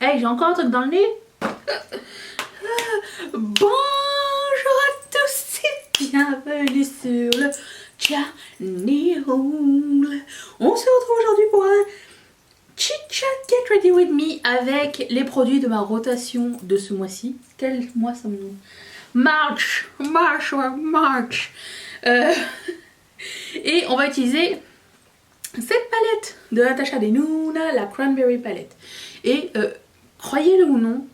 Hey, j'ai encore un truc dans le nez. Bonjour à tous et bienvenue sur le channel. On se retrouve aujourd'hui pour un chit chat get ready with me avec les produits de ma rotation de ce mois-ci. Quel mois ça me... March. Et on va utiliser cette palette de Natasha Denona, la Cranberry palette. Et croyez-le ou non,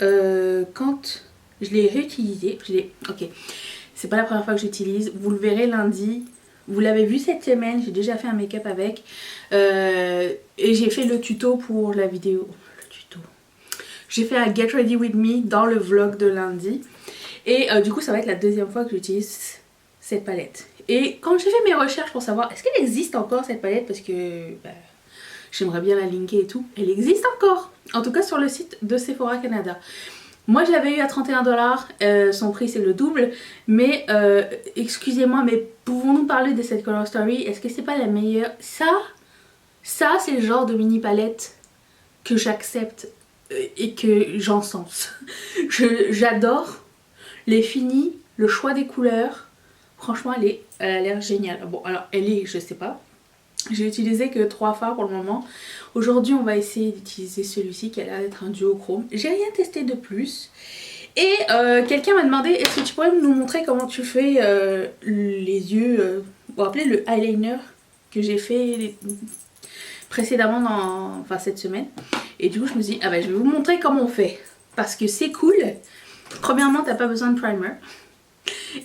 quand je l'ai réutilisée, ok, c'est pas la première fois que j'utilise, vous le verrez lundi, vous l'avez vu cette semaine, j'ai déjà fait un make-up avec, et j'ai fait le tuto pour la vidéo, j'ai fait un Get Ready With Me dans le vlog de lundi, et du coup ça va être la deuxième fois que j'utilise cette palette. Et quand j'ai fait mes recherches pour savoir est-ce qu'elle existe encore cette palette, parce que j'aimerais bien la linker et tout, elle existe encore, en tout cas sur le site de Sephora Canada. Moi je l'avais eu à 31 $, son prix c'est le double, mais excusez-moi, mais pouvons-nous parler de cette Color Story? Est-ce que c'est pas la meilleure? Ça c'est le genre de mini palette que j'accepte et que j'encense. J'adore les finis, le choix des couleurs. Franchement, elle a l'air géniale. Bon, alors, elle est, je sais pas. J'ai utilisé que 3 fards pour le moment. Aujourd'hui, on va essayer d'utiliser celui-ci qui a l'air d'être un duochrome. J'ai rien testé de plus. Et quelqu'un m'a demandé, est-ce que tu pourrais nous montrer comment tu fais les yeux, vous vous rappelez le eyeliner que j'ai fait précédemment enfin cette semaine. Et du coup, je me suis dit, ah bah je vais vous montrer comment on fait. Parce que c'est cool. Premièrement, t'as pas besoin de primer.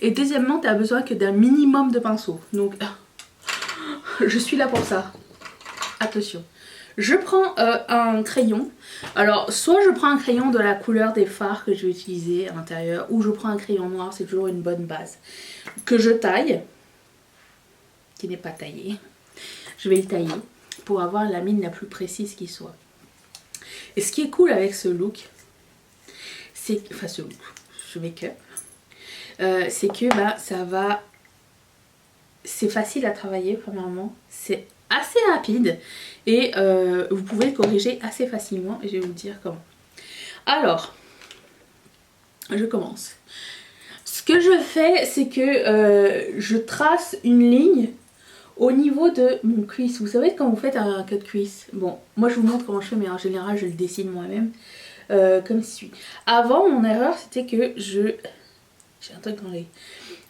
Et deuxièmement, tu as besoin que d'un minimum de pinceau. Donc, je suis là pour ça. Attention. Je prends un crayon. Alors, soit je prends un crayon de la couleur des fards que je vais utiliser à l'intérieur, ou je prends un crayon noir, c'est toujours une bonne base. Que je taille, qui n'est pas taillé. Je vais le tailler pour avoir la mine la plus précise qui soit. Et ce qui est cool avec ce look, c'est... Enfin, ce look, ce make-up. C'est que ça va, c'est facile à travailler premièrement, c'est assez rapide et vous pouvez le corriger assez facilement et je vais vous dire comment. Alors, je commence. Ce que je fais, c'est que je trace une ligne au niveau de mon cuisse. Vous savez quand vous faites un cut cuisse, bon, moi je vous montre comment je fais, mais en général je le dessine moi-même comme suit. Avant, mon erreur c'était que j'ai un truc dans les...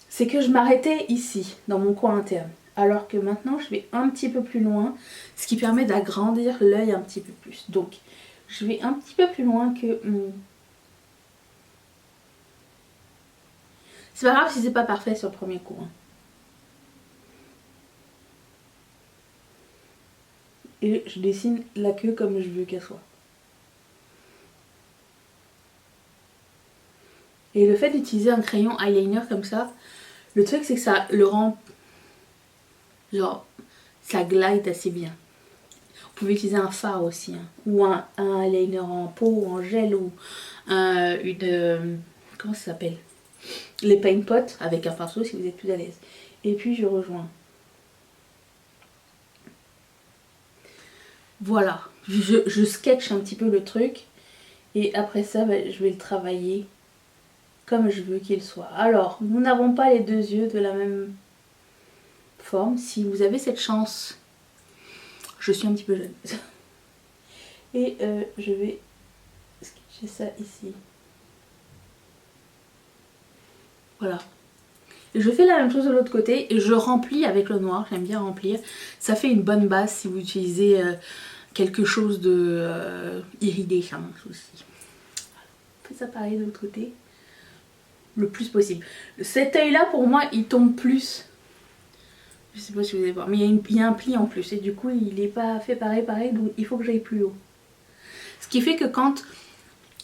C'est que je m'arrêtais ici, dans mon coin interne. Alors que maintenant, je vais un petit peu plus loin, ce qui permet d'agrandir l'œil un petit peu plus. Donc, je vais un petit peu plus loin que mon... C'est pas grave si c'est pas parfait sur le premier coup. Hein. Et je dessine la queue comme je veux qu'elle soit. Et le fait d'utiliser un crayon eyeliner comme ça, le truc c'est que ça le rend... Genre, ça glide assez bien. Vous pouvez utiliser un fard aussi, hein, ou un eyeliner en peau ou en gel, ou comment ça s'appelle? Les paint pots avec un pinceau si vous êtes plus à l'aise. Et puis je rejoins. Voilà, je sketch un petit peu le truc et après ça je vais le travailler comme je veux qu'il soit. Alors, nous n'avons pas les deux yeux de la même forme. Si vous avez cette chance, je suis un petit peu jeune. Et je vais sketcher ça ici. Voilà. Et je fais la même chose de l'autre côté et je remplis avec le noir. J'aime bien remplir. Ça fait une bonne base si vous utilisez quelque chose de iridescent aussi. On fait ça pareil de l'autre côté. Le plus possible. Cet œil là pour moi il tombe plus. Je sais pas si vous allez voir, mais il y a un pli en plus et du coup il n'est pas fait pareil donc il faut que j'aille plus haut. Ce qui fait que quand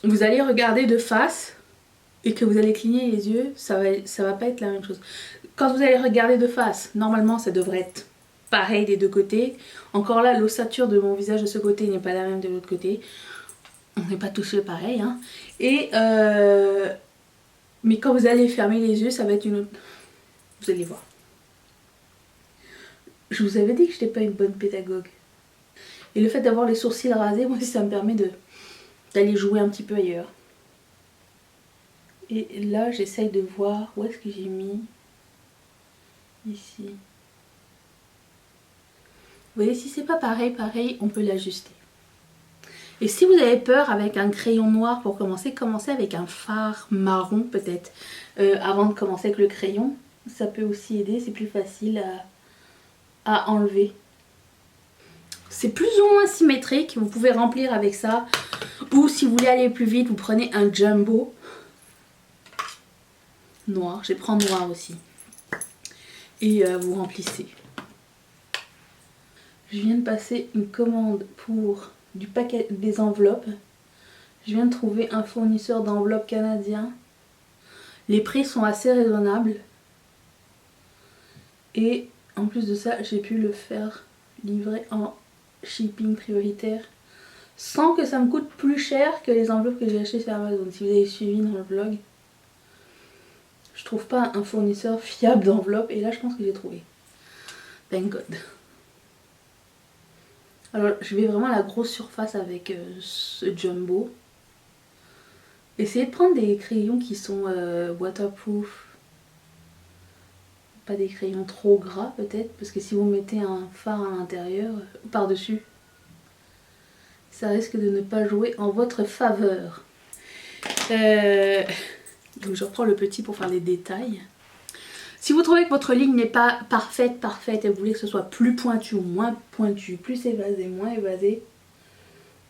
vous allez regarder de face et que vous allez cligner les yeux, ça va pas être la même chose. Quand vous allez regarder de face, normalement ça devrait être pareil des deux côtés. Encore là, l'ossature de mon visage de ce côté n'est pas la même de l'autre côté. On n'est pas tous fait pareil, hein. Et mais quand vous allez fermer les yeux, ça va être une autre... Vous allez voir. Je vous avais dit que je n'étais pas une bonne pédagogue. Et le fait d'avoir les sourcils rasés, moi aussi ça me permet de d'aller jouer un petit peu ailleurs. Et là, j'essaye de voir où est-ce que j'ai mis. Ici. Vous voyez, si c'est pas pareil, on peut l'ajuster. Et si vous avez peur avec un crayon noir pour commencer, commencez avec un fard marron peut-être. Avant de commencer avec le crayon, ça peut aussi aider, c'est plus facile à enlever. C'est plus ou moins symétrique, vous pouvez remplir avec ça. Ou si vous voulez aller plus vite, vous prenez un jumbo noir. Je vais prendre noir aussi. Et vous remplissez. Je viens de passer une commande pour du paquet des enveloppes. Je viens de trouver un fournisseur d'enveloppes canadien. Les prix sont assez raisonnables. Et en plus de ça, j'ai pu le faire livrer en shipping prioritaire sans que ça me coûte plus cher que les enveloppes que j'ai achetées sur Amazon. Si vous avez suivi dans le vlog, je trouve pas un fournisseur fiable d'enveloppes et là je pense que j'ai trouvé. Thank God. Alors je vais vraiment à la grosse surface avec ce jumbo. Essayez de prendre des crayons qui sont waterproof. Pas des crayons trop gras peut-être, parce que si vous mettez un fard à l'intérieur, par-dessus, ça risque de ne pas jouer en votre faveur. Donc je reprends le petit pour faire les détails. Si vous trouvez que votre ligne n'est pas parfaite et vous voulez que ce soit plus pointu ou moins pointu, plus évasé, moins évasé,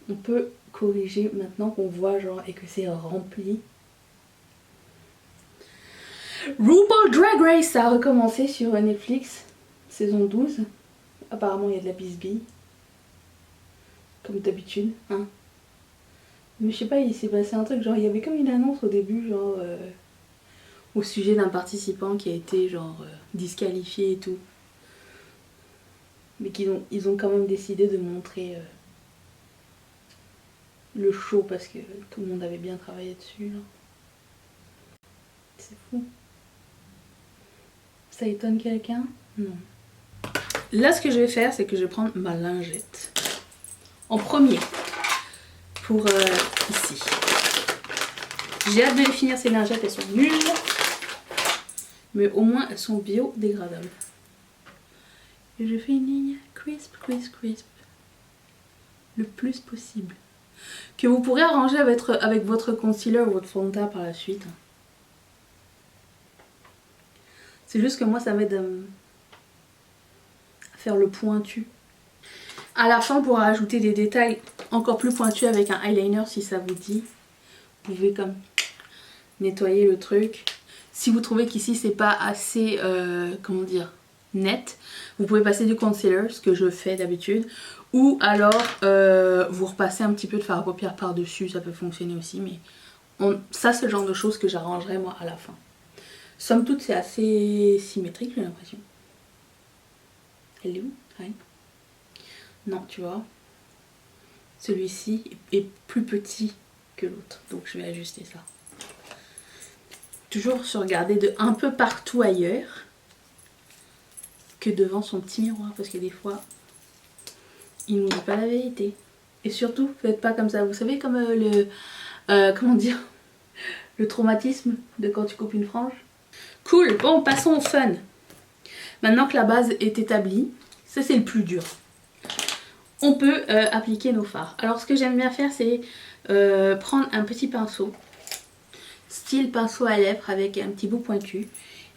on peut corriger maintenant qu'on voit genre et que c'est rempli. RuPaul Drag Race, ça a recommencé sur Netflix, saison 12. Apparemment il y a de la bisbille, comme d'habitude, hein. Mais je sais pas, il s'est passé un truc, genre il y avait comme une annonce au début, genre au sujet d'un participant qui a été genre disqualifié et tout. Mais ils ont quand même décidé de montrer le show parce que tout le monde avait bien travaillé dessus. C'est fou. Ça étonne quelqu'un? Non. Là, ce que je vais faire, c'est que je vais prendre ma lingette. En premier, pour ici. J'ai hâte de les finir, ces lingettes, elles sont nulles. Mais au moins, elles sont biodégradables. Et je fais une ligne crisp, crisp, crisp. Le plus possible. Que vous pourrez arranger avec votre concealer ou votre fond de teint par la suite. C'est juste que moi ça m'aide à faire le pointu. À la fin, on pourra ajouter des détails encore plus pointus avec un eyeliner si ça vous dit. Vous pouvez comme nettoyer le truc. Si vous trouvez qu'ici c'est pas assez, comment dire, net, vous pouvez passer du concealer, ce que je fais d'habitude. Ou alors vous repassez un petit peu de fard à paupières par-dessus, ça peut fonctionner aussi. Mais ça c'est le genre de choses que j'arrangerai moi à la fin. Somme toute, c'est assez symétrique, j'ai l'impression. Elle est où? Ouais. Non, tu vois. Celui-ci est plus petit que l'autre. Donc, je vais ajuster ça. Toujours se regarder de un peu partout ailleurs que devant son petit miroir. Parce que des fois, il nous dit pas la vérité. Et surtout, faites pas comme ça. Vous savez, comme comment dire, le traumatisme de quand tu coupes une frange. Cool, bon, passons au fun. Maintenant que la base est établie, ça c'est le plus dur. On peut appliquer nos fards. Alors ce que j'aime bien faire, c'est prendre un petit pinceau, style pinceau à lèvres avec un petit bout pointu,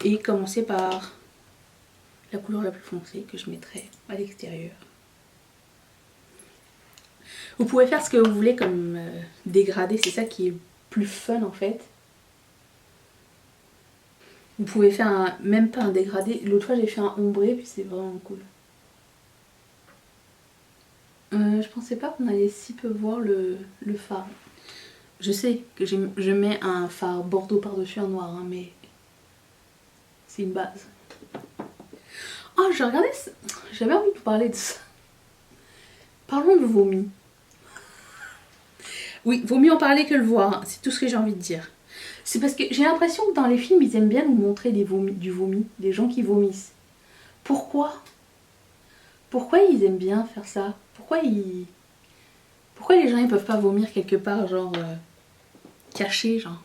et commencer par la couleur la plus foncée que je mettrai à l'extérieur. Vous pouvez faire ce que vous voulez comme dégradé, c'est ça qui est plus fun en fait. Vous pouvez faire même pas un dégradé. L'autre fois j'ai fait un ombré puis c'est vraiment cool. Je pensais pas qu'on allait si peu voir le fard. Je sais que je mets un fard bordeaux par-dessus un noir, hein, mais c'est une base. Oh, j'ai regardé ça. J'avais envie de vous parler de ça. Parlons de vomi. Oui, vaut mieux en parler que le voir, hein. C'est tout ce que j'ai envie de dire. C'est parce que j'ai l'impression que dans les films, ils aiment bien nous montrer du vomi, des gens qui vomissent. Pourquoi? Pourquoi ils aiment bien faire ça? Pourquoi ils Pourquoi les gens ils peuvent pas vomir quelque part, genre caché, genre?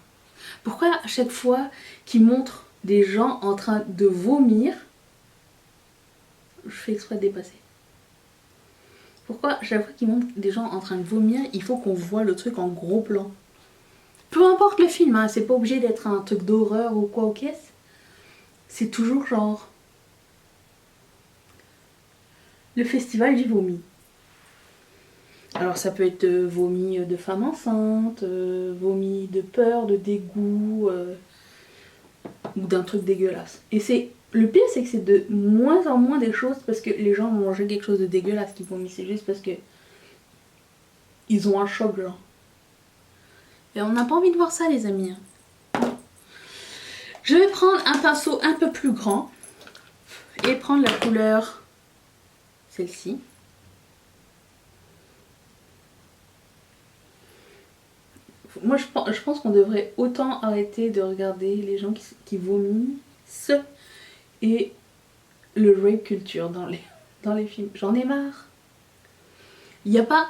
Pourquoi à chaque fois qu'ils montrent des gens en train de vomir, je fais exprès de dépasser. Pourquoi à chaque fois qu'ils montrent des gens en train de vomir, il faut qu'on voit le truc en gros plan? Peu importe le film, hein, c'est pas obligé d'être un truc d'horreur ou quoi au caisse. C'est toujours genre le festival du vomi. Alors ça peut être vomi de femme enceinte, vomi de peur, de dégoût, ou d'un truc dégueulasse. Et c'est le pire, c'est que c'est de moins en moins des choses parce que les gens ont mangé quelque chose de dégueulasse qu'ils vomissent. C'est juste parce que ils ont un choc, genre. Et on n'a pas envie de voir ça, les amis. Je vais prendre un pinceau un peu plus grand et prendre la couleur, celle-ci. Moi, je pense qu'on devrait autant arrêter de regarder les gens qui vomissent et le rape culture dans les films. J'en ai marre. Il n'y a pas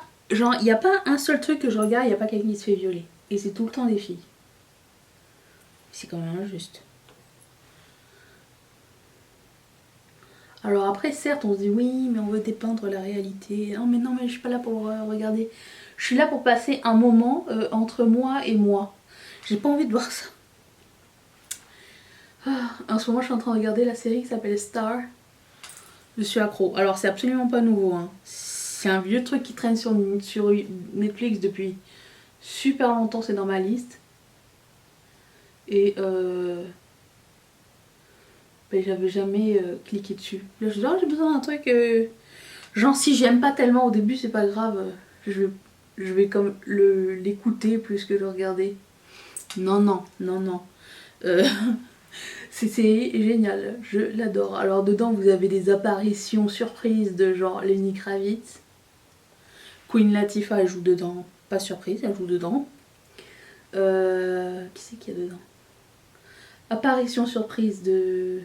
un seul truc que je regarde, il n'y a pas quelqu'un qui se fait violer. Et c'est tout le temps des filles. C'est quand même injuste. Alors après, certes, on se dit oui, mais on veut dépeindre la réalité. Non, mais je suis pas là pour regarder. Je suis là pour passer un moment entre moi et moi. J'ai pas envie de voir ça. En ce moment, je suis en train de regarder la série qui s'appelle Star. Je suis accro. Alors, c'est absolument pas nouveau. Hein. C'est un vieux truc qui traîne sur Netflix depuis super longtemps. C'est dans ma liste. Et ben, j'avais jamais cliqué dessus. Là, je dis, oh, j'ai besoin d'un truc. Genre, si j'aime pas tellement au début, c'est pas grave. Je vais comme l'écouter plus que le regarder. Non. C'est génial, je l'adore. Alors dedans vous avez des apparitions surprises de genre Lenny Kravitz. Queen Latifah elle joue dedans, pas surprise, elle joue dedans. Qui c'est qu'il y a dedans? Apparition surprise de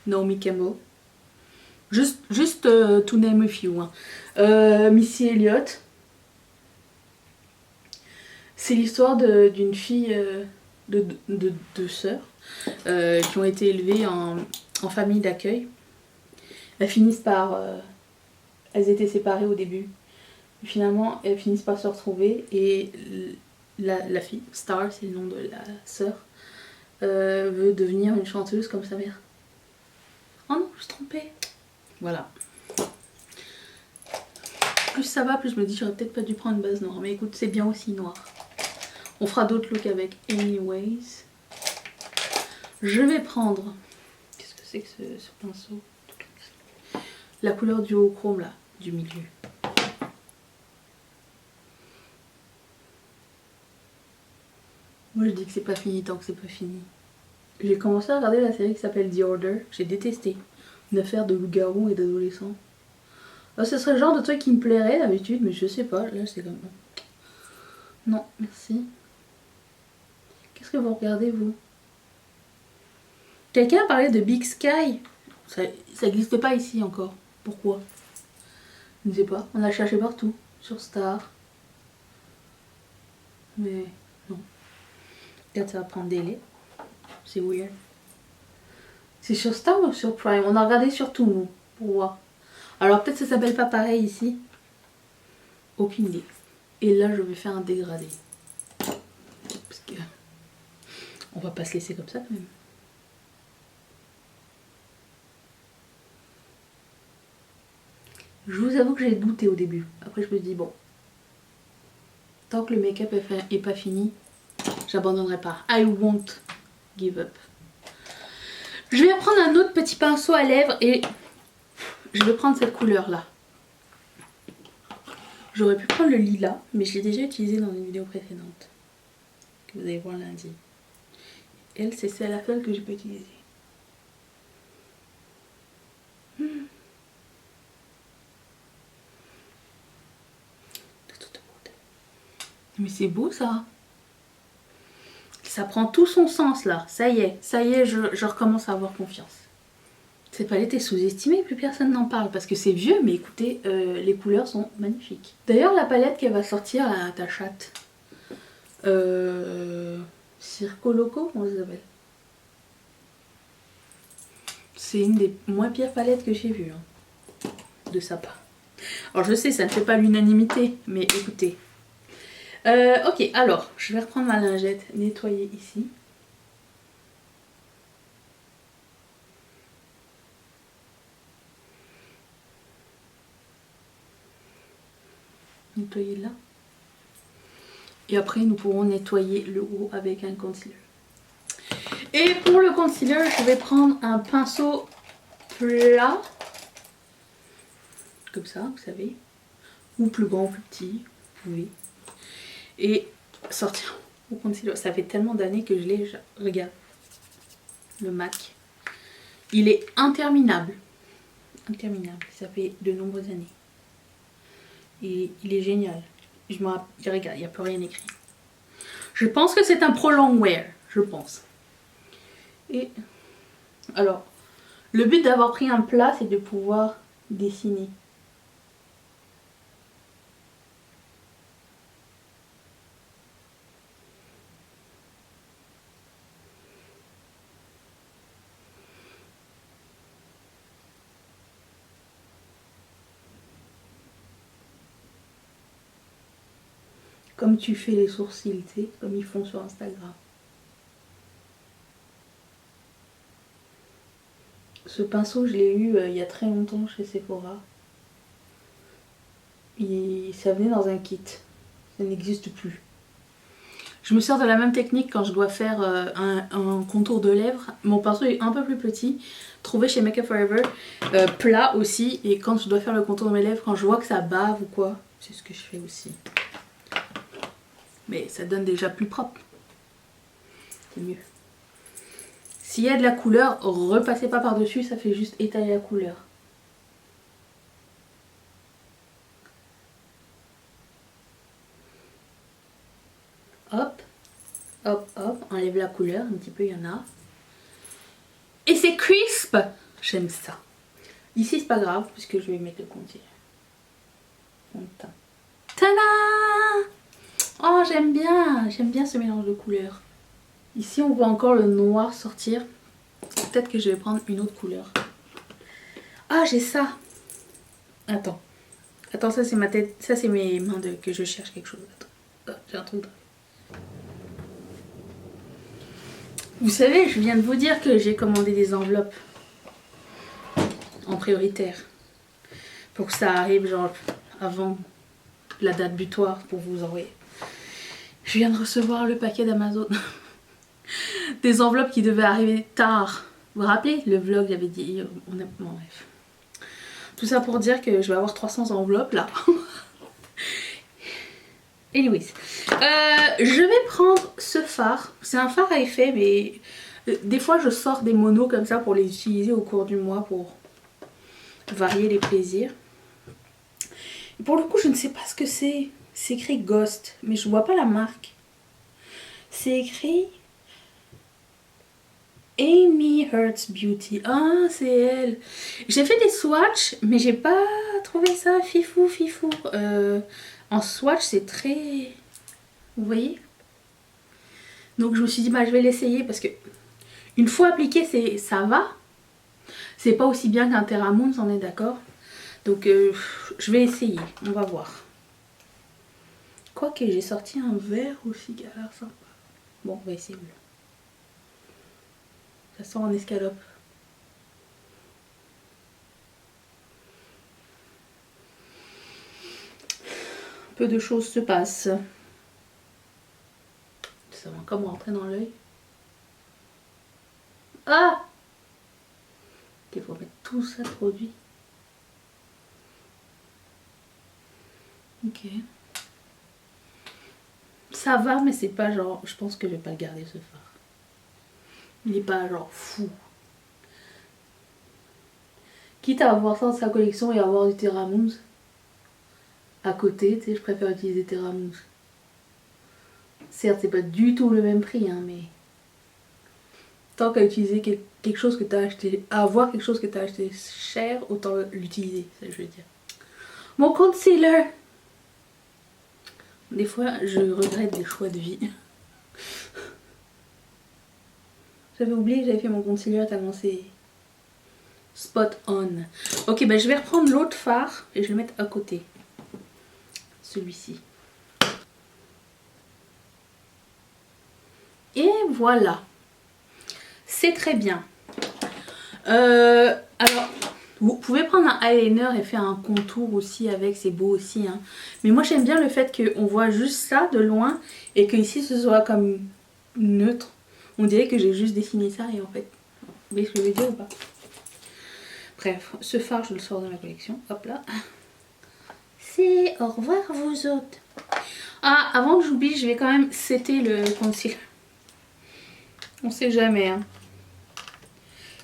Naomi Campbell. Juste to name a few. Hein. Missy Elliott. C'est l'histoire d'une fille de deux sœurs qui ont été élevées en famille d'accueil. Elles finissent par... elles étaient séparées au début. Finalement, elles finissent par se retrouver et la fille, Star, c'est le nom de la sœur, veut devenir une chanteuse comme sa mère. Oh non, je me suis trompée. Voilà. Plus ça va, plus je me dis j'aurais peut-être pas dû prendre une base noire. Mais écoute, c'est bien aussi noir. On fera d'autres looks avec anyways. Je vais prendre... Qu'est-ce que c'est que ce pinceau? La couleur du haut chrome là, du milieu. Moi je dis que c'est pas fini tant que c'est pas fini. J'ai commencé à regarder la série qui s'appelle The Order. J'ai détesté. Une affaire de loup-garou et d'adolescents. Ce serait le genre de truc qui me plairait d'habitude, mais je sais pas. Là c'est comme... Non, merci. Qu'est-ce que vous regardez vous? Quelqu'un a parlé de Big Sky. Ça n'existe pas ici encore. Pourquoi? Je ne sais pas. On a cherché partout. Sur Star. Mais non. Peut-être ça va prendre délai. C'est weird. C'est sur Star ou sur Prime? On a regardé sur tout, nous, pour voir. Alors peut-être ça s'appelle pas pareil ici. Aucune idée. Et là, je vais faire un dégradé. Parce que... on va pas se laisser comme ça, quand même. Je vous avoue que j'ai douté au début. Après, je me dis, bon, tant que le make-up est pas fini, j'abandonnerai pas. I won't give up. Je vais prendre un autre petit pinceau à lèvres et je vais prendre cette couleur-là. J'aurais pu prendre le lilas, mais je l'ai déjà utilisé dans une vidéo précédente. Que vous allez voir lundi. Elle, c'est la seule que j'ai pas utilisée. Mais c'est beau ça. Ça prend tout son sens là. Ça y est, je recommence à avoir confiance. Cette palette est sous-estimée, plus personne n'en parle parce que c'est vieux, mais écoutez, les couleurs sont magnifiques. D'ailleurs, la palette qu'elle va sortir à ta chatte, Circo Loco, comment ça s'appelle? C'est une des moins pires palettes que j'ai vues, hein, de sa part. Alors je sais, ça ne fait pas l'unanimité, mais écoutez. Ok, alors, je vais reprendre ma lingette, nettoyer ici. Nettoyer là. Et après, nous pourrons nettoyer le haut avec un concealer. Et pour le concealer, je vais prendre un pinceau plat. Comme ça, vous savez. Ou plus grand, plus petit. Vous pouvez. Et sortir au concealer. Ça fait tellement d'années que je l'ai. Regarde. Le MAC. Il est interminable. Interminable. Ça fait de nombreuses années. Et il est génial. Regarde, il n'y a plus rien écrit. Je pense que c'est un prolong wear. Je pense. Et alors, le but d'avoir pris un plat, c'est de pouvoir dessiner. Comme tu fais les sourcils, tu sais, comme ils font sur Instagram. Ce pinceau, je l'ai eu il y a très longtemps chez Sephora. Ça venait dans un kit. Ça n'existe plus. Je me sers de la même technique quand je dois faire un contour de lèvres. Mon pinceau est un peu plus petit. Trouvé chez Make Up Forever. Plat aussi. Et quand je dois faire le contour de mes lèvres, quand je vois que ça bave ou quoi, c'est ce que je fais aussi. Mais ça donne déjà plus propre. C'est mieux. S'il y a de la couleur, repassez pas par-dessus, ça fait juste étaler la couleur. Hop, hop, hop, enlève la couleur, un petit peu, il y en a. Et c'est crisp. J'aime ça. Ici, c'est pas grave, puisque je vais mettre le concealer. Tada! Oh, j'aime bien ce mélange de couleurs. Ici, on voit encore le noir sortir. Peut-être que je vais prendre une autre couleur. Ah, j'ai ça. Attends. Attends, ça c'est ma tête. Ça c'est mes mains que je cherche quelque chose. Attends. Oh, j'ai un truc. Vous savez, je viens de vous dire que j'ai commandé des enveloppes en prioritaire. Pour que ça arrive genre avant la date butoir pour vous envoyer. Je viens de recevoir le paquet d'Amazon. Des enveloppes qui devaient arriver tard. Vous vous rappelez le vlog, j'avais dit. Bon, bref. Tout ça pour dire que je vais avoir 300 enveloppes là. Anyways. Je vais prendre ce fard. C'est un fard à effet, mais des fois je sors des monos comme ça pour les utiliser au cours du mois pour varier les plaisirs. Et pour le coup, je ne sais pas ce que c'est. C'est écrit Ghost, mais je vois pas la marque. C'est écrit Amy Hertz Beauty. Ah, c'est elle. J'ai fait des swatchs, mais j'ai pas trouvé ça fifou fifou. En swatch, c'est très... Vous voyez? Donc je me suis dit, bah, je vais l'essayer parce que une fois appliqué, ça va. C'est pas aussi bien qu'un Terra Moons, on est d'accord. Donc je vais essayer, on va voir. Quoique j'ai sorti un verre aussi qui a l'air sympa. Bon, on va essayer. Ça sent en escalope. Peu de choses se passent. Ça va comme rentrer dans l'œil. Ah! Il faut mettre tout ça de produit. Ok. Ça va, mais c'est pas genre... Je pense que je vais pas le garder ce fard. Il est pas genre fou. Quitte à avoir ça dans sa collection et avoir du Terra Moons à côté, tu sais, je préfère utiliser Terra Moons. Certes, c'est pas du tout le même prix, hein, mais... tant qu'à utiliser quelque chose que tu as acheté, à avoir quelque chose que tu as acheté cher, autant l'utiliser, c'est ce que je veux dire. Mon concealer. Des fois, je regrette des choix de vie. J'avais oublié que j'avais fait mon concealer tellement c'est spot on. Ok, ben je vais reprendre l'autre fard et je vais le mettre à côté. Celui-ci. Et voilà. C'est très bien. Alors, vous pouvez prendre un eyeliner et faire un contour aussi avec, c'est beau aussi. Hein. Mais moi j'aime bien le fait qu'on voit juste ça de loin et que ici ce soit comme neutre. On dirait que j'ai juste dessiné ça et en fait, vous voyez ce que je veux dire ou pas? Bref, ce fard je le sors de ma collection. Hop là. C'est au revoir vous autres. Ah, avant que j'oublie, je vais quand même setter le concealer. On sait jamais. Hein.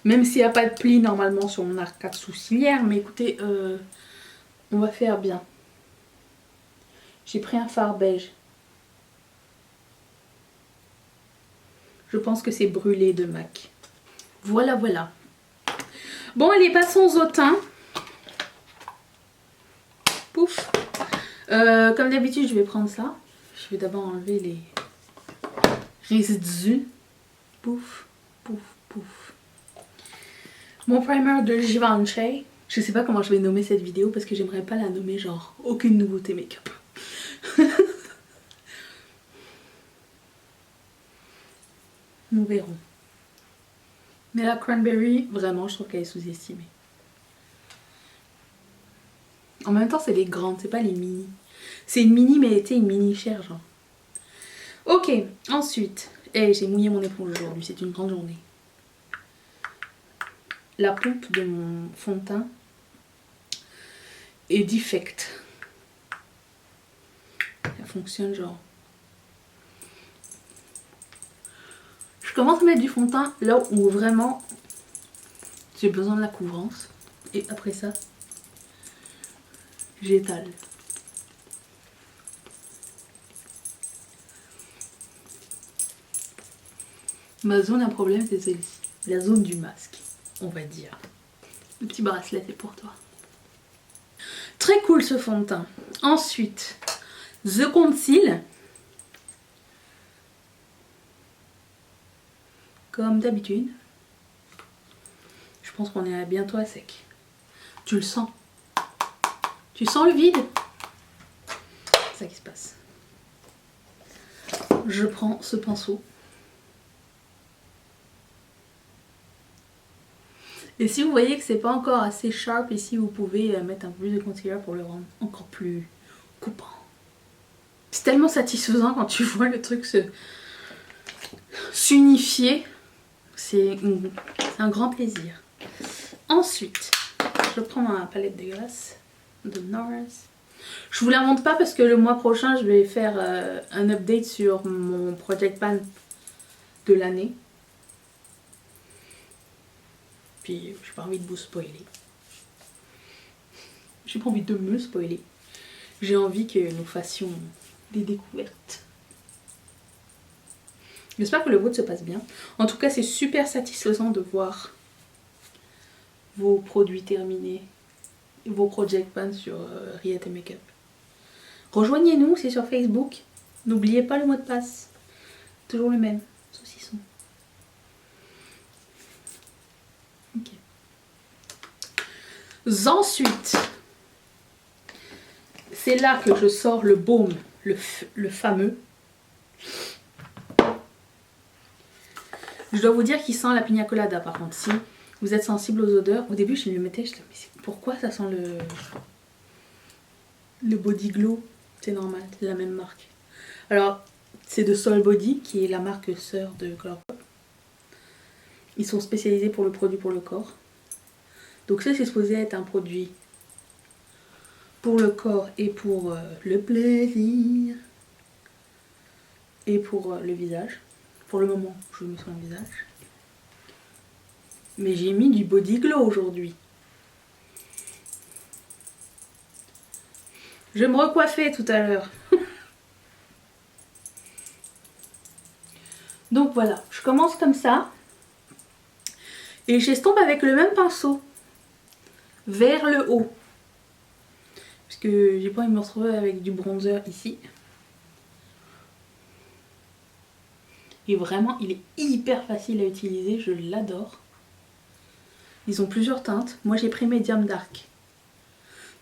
Même s'il n'y a pas de pli normalement sur mon arcade sourcilière. Mais écoutez, on va faire bien. J'ai pris un fard beige. Je pense que c'est brûlé de MAC. Voilà, voilà. Bon, allez, passons au teint. Pouf. Comme d'habitude, je vais prendre ça. Je vais d'abord enlever les résidus. Pouf, pouf, pouf. Mon primer de Givenchy. Je sais pas comment je vais nommer cette vidéo parce que j'aimerais pas la nommer genre aucune nouveauté make-up. Nous verrons. Mais la cranberry, vraiment, je trouve qu'elle est sous-estimée. En même temps, c'est les grandes, c'est pas les mini. C'est une mini, mais elle était une mini chère, genre. Ok, ensuite. Hey, j'ai mouillé mon éponge aujourd'hui, c'est une grande journée. La pompe de mon fond de teint est defect. Elle fonctionne genre. Je commence à mettre du fond de teint là où vraiment j'ai besoin de la couvrance. Et après ça, j'étale. Ma zone à problème, c'est celle-ci. La zone du masque, on va dire. Le petit bracelet, c'est pour toi. Très cool ce fond de teint. Ensuite, The Conceal. Comme d'habitude. Je pense qu'on est bientôt à sec. Tu le sens. Tu sens le vide? C'est ça qui se passe. Je prends ce pinceau. Et si vous voyez que c'est pas encore assez sharp ici, vous pouvez mettre un peu plus de concealer pour le rendre encore plus coupant. C'est tellement satisfaisant quand tu vois le truc s'unifier. C'est un grand plaisir. Ensuite, je prends ma palette de glace de NARS. Je vous la montre pas parce que le mois prochain, je vais faire un update sur mon project pan de l'année. Puis j'ai pas envie de vous spoiler. J'ai pas envie de me spoiler. J'ai envie que nous fassions des découvertes. J'espère que le vôtre se passe bien. En tout cas, c'est super satisfaisant de voir vos produits terminés. Vos project pans sur Riette et Makeup. Rejoignez-nous, c'est sur Facebook. N'oubliez pas le mot de passe. Toujours le même. Saucisson. Ok. Ensuite, c'est là que je sors le baume, le fameux. Je dois vous dire qu'il sent la pina colada par contre. Si vous êtes sensible aux odeurs, au début je me mettais, je me disais pourquoi ça sent le Body Glow? C'est normal, c'est la même marque. Alors c'est de Soul Body qui est la marque sœur de Colourpop. Ils sont spécialisés pour le produit pour le corps. Donc ça c'est supposé être un produit pour le corps et pour le plaisir et pour le visage. Pour le moment, je mets sur le visage. Mais j'ai mis du Body Glow aujourd'hui. Je vais me recoiffer tout à l'heure. Donc voilà, je commence comme ça. Et j'estompe avec le même pinceau vers le haut. Parce que j'ai pas envie de me retrouver avec du bronzer ici. Et vraiment, il est hyper facile à utiliser, je l'adore. Ils ont plusieurs teintes. Moi, j'ai pris Medium Dark.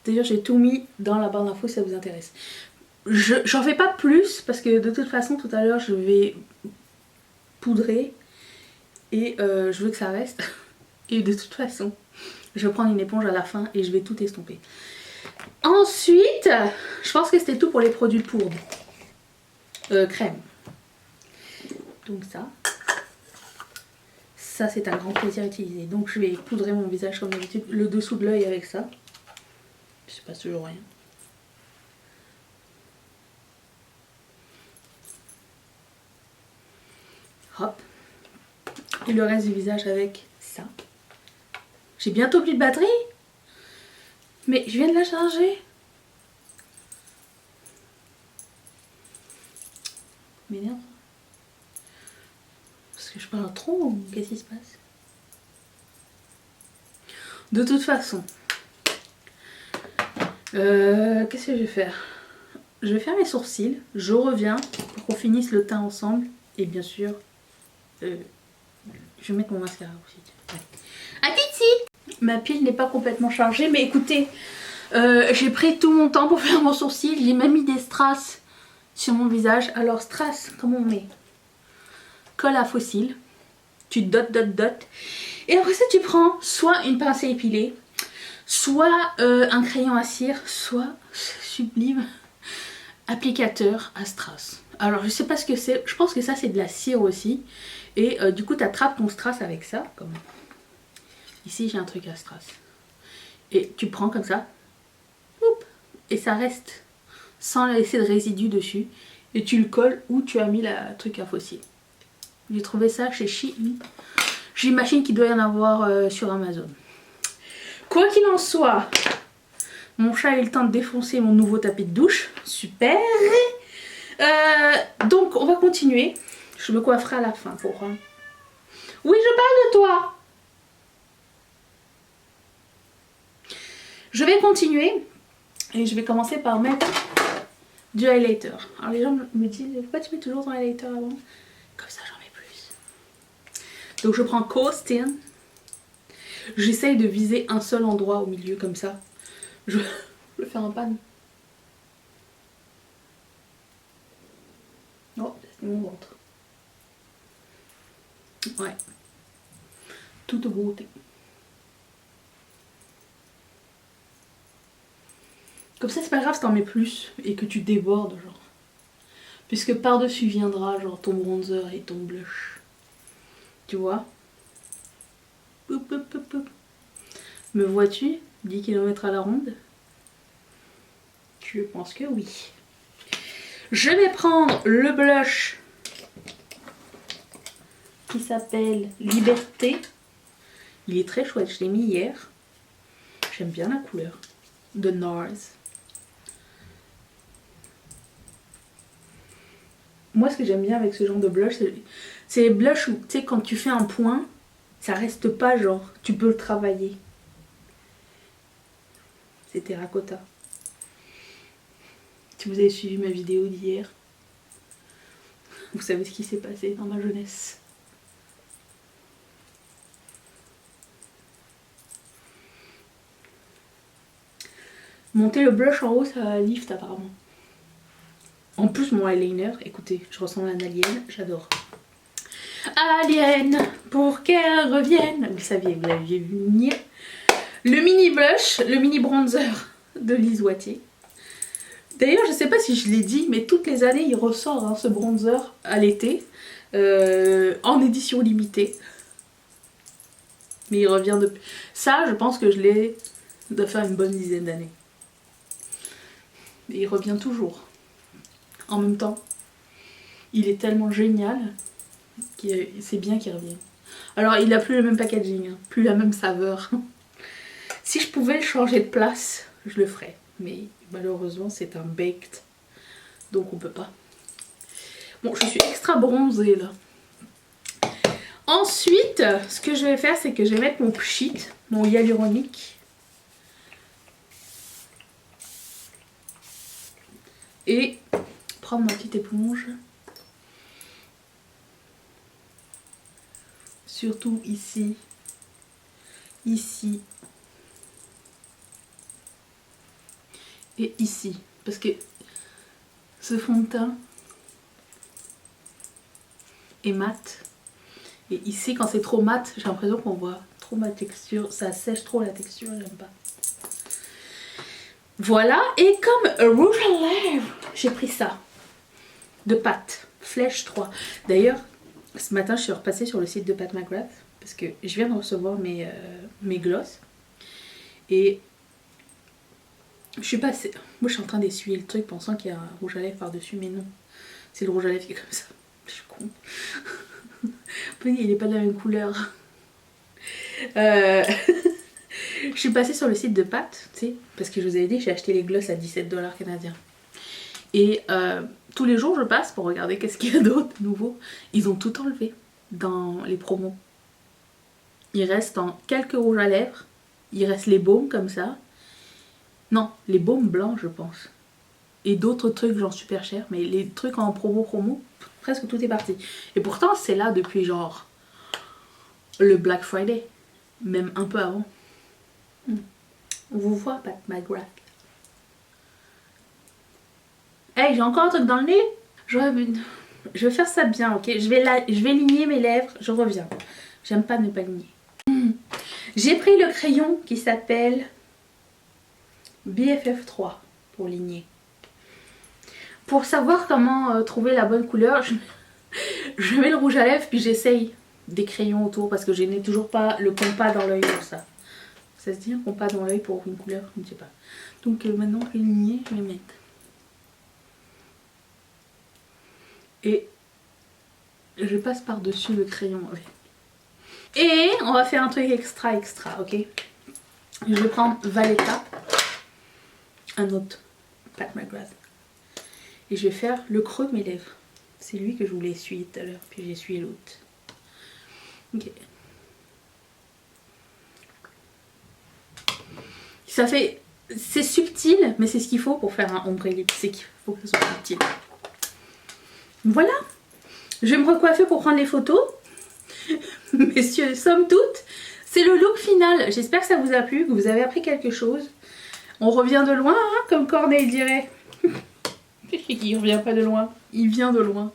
D'ailleurs, j'ai tout mis dans la barre d'infos si ça vous intéresse. J'en fais pas plus parce que de toute façon, tout à l'heure, je vais poudrer. Et je veux que ça reste. Et de toute façon, je vais prendre une éponge à la fin et je vais tout estomper. Ensuite, je pense que c'était tout pour les produits de poudre. Crème. Donc ça. Ça, c'est un grand plaisir à utiliser. Donc je vais poudrer mon visage comme d'habitude. Le dessous de l'œil avec ça. Il se passe toujours rien. Hop. Et le reste du visage avec ça. J'ai bientôt plus de batterie. Mais je viens de la charger. M'énerve. Parce que je parle trop. Qu'est-ce qui se passe? De toute façon. Qu'est-ce que je vais faire? Je vais faire mes sourcils. Je reviens pour qu'on finisse le teint ensemble. Et bien sûr, je vais mettre mon mascara aussi. Ouais. À Titi! Ma pile n'est pas complètement chargée, mais écoutez, j'ai pris tout mon temps pour faire mon sourcil. J'ai même mis des strass sur mon visage. Alors strass, comment on met? Colle à fossile. Tu dot. Et après ça, tu prends soit une pince à épiler, soit un crayon à cire, soit sublime applicateur à strass. Alors je sais pas ce que c'est, je pense que ça c'est de la cire aussi. Et du coup tu attrapes ton strass avec ça. Comme... Ici j'ai un truc à strass. Et tu prends comme ça. Oup, et ça reste sans laisser de résidus dessus. Et tu le colles où tu as mis le truc à fossile. J'ai trouvé ça chez Shein. J'imagine qu'il doit y en avoir sur Amazon. Quoi qu'il en soit, mon chat a eu le temps de défoncer mon nouveau tapis de douche. Super. Donc on va continuer. Je me coifferai à la fin pour... Oui, je parle de toi. Je vais continuer. Et je vais commencer par mettre du highlighter. Alors les gens me disent, pourquoi tu mets toujours ton highlighter avant? Comme ça j'en mets plus. Donc je prends Costin. J'essaye de viser un seul endroit au milieu comme ça. Je vais faire un pan. Oh, c'est mon ventre. Ouais. Toute beauté. Comme ça, c'est pas grave si t'en mets plus et que tu débordes, genre. Puisque par-dessus viendra, genre, ton bronzer et ton blush. Tu vois? Poup, poup, poup, poup. Me vois-tu? 10 km à la ronde? Je pense que oui. Je vais prendre le blush qui s'appelle Liberté. Il est très chouette, je l'ai mis hier. J'aime bien la couleur. De NARS. Moi, ce que j'aime bien avec ce genre de blush, c'est les blushs où, tu sais, quand tu fais un point, ça reste pas genre, tu peux le travailler. C'est terracotta. Si vous avez suivi ma vidéo d'hier, vous savez ce qui s'est passé dans ma jeunesse. Monter le blush en haut, ça lift apparemment. En plus, mon eyeliner, écoutez, je ressemble à un alien, j'adore. Alien, pour qu'elle revienne. Vous le saviez, vous l'aviez vu venir. Le mini blush, le mini bronzer de Lise Wattier. D'ailleurs, je sais pas si je l'ai dit, mais toutes les années, il ressort hein, ce bronzer à l'été, en édition limitée. Mais il revient depuis... Ça, je pense que je l'ai de faire une bonne dizaine d'années. Et il revient toujours. En même temps, il est tellement génial que c'est bien qu'il revienne. Alors, il n'a plus le même packaging, hein, plus la même saveur. Si je pouvais le changer de place, je le ferais. Mais malheureusement, c'est un baked. Donc, on peut pas. Bon, je suis extra bronzée, là. Ensuite, ce que je vais faire, c'est que je vais mettre mon pchit, mon hyaluronique. Et prendre ma petite éponge. Surtout ici. Ici. Et ici. Parce que ce fond de teint est mat. Et ici, quand c'est trop mat, j'ai l'impression qu'on voit trop ma texture. Ça sèche trop la texture, j'aime pas. Voilà. Et comme rouge à lèvres, j'ai pris ça. De Pat. Flèche 3. D'ailleurs, ce matin, je suis repassée sur le site de Pat McGrath. Parce que je viens de recevoir mes gloss. Et je suis passée... Moi, je suis en train d'essuyer le truc pensant qu'il y a un rouge à lèvres par-dessus. Mais non. C'est le rouge à lèvres qui est comme ça. Je suis con. Il n'est pas de la même couleur. Je suis passée sur le site de Pat, tu sais, parce que je vous avais dit que j'ai acheté les gloss à 17 $ canadiens. Et tous les jours je passe pour regarder qu'est-ce qu'il y a d'autre de nouveau. Ils ont tout enlevé dans les promos. Il reste en quelques rouges à lèvres. Il reste les baumes comme ça. Non, les baumes blancs je pense. Et d'autres trucs genre super chers. Mais les trucs en promo, presque tout est parti. Et pourtant c'est là depuis genre le Black Friday. Même un peu avant. On vous voit, Pat McGrath. Hey, j'ai encore un truc dans le nez. Je vais faire ça bien, ok? Je vais ligner mes lèvres, je reviens. J'aime pas ne pas ligner. J'ai pris le crayon qui s'appelle BFF 3 pour ligner. Pour savoir comment trouver la bonne couleur, je mets le rouge à lèvres puis j'essaye des crayons autour parce que je n'ai toujours pas le compas dans l'œil pour ça. Ça se dit un compas dans l'œil pour une couleur? Je ne sais pas. Donc maintenant je vais ligner, je vais mettre. Et je passe par-dessus le crayon avec. Et on va faire un truc extra, ok? Je vais prendre Valletta, un autre Pat McGrath. Et je vais faire le creux de mes lèvres. C'est lui que je voulais essuyer tout à l'heure, puis j'ai essuyé l'autre. Ok. Ça fait... C'est subtil, mais c'est ce qu'il faut pour faire un ombre ellipse. C'est qu'il faut que ce soit subtil. Voilà. Je vais me recoiffer pour prendre les photos. Messieurs, somme toute, c'est le look final. J'espère que ça vous a plu, que vous avez appris quelque chose. On revient de loin, hein, comme Corneille dirait. Il revient pas de loin, il vient de loin.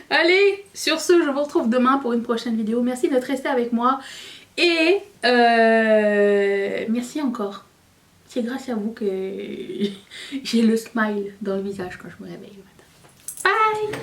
Allez, sur ce, je vous retrouve demain pour une prochaine vidéo. Merci d'être resté avec moi. Et merci encore. C'est grâce à vous que j'ai le smile dans le visage quand je me réveille le matin. Bye!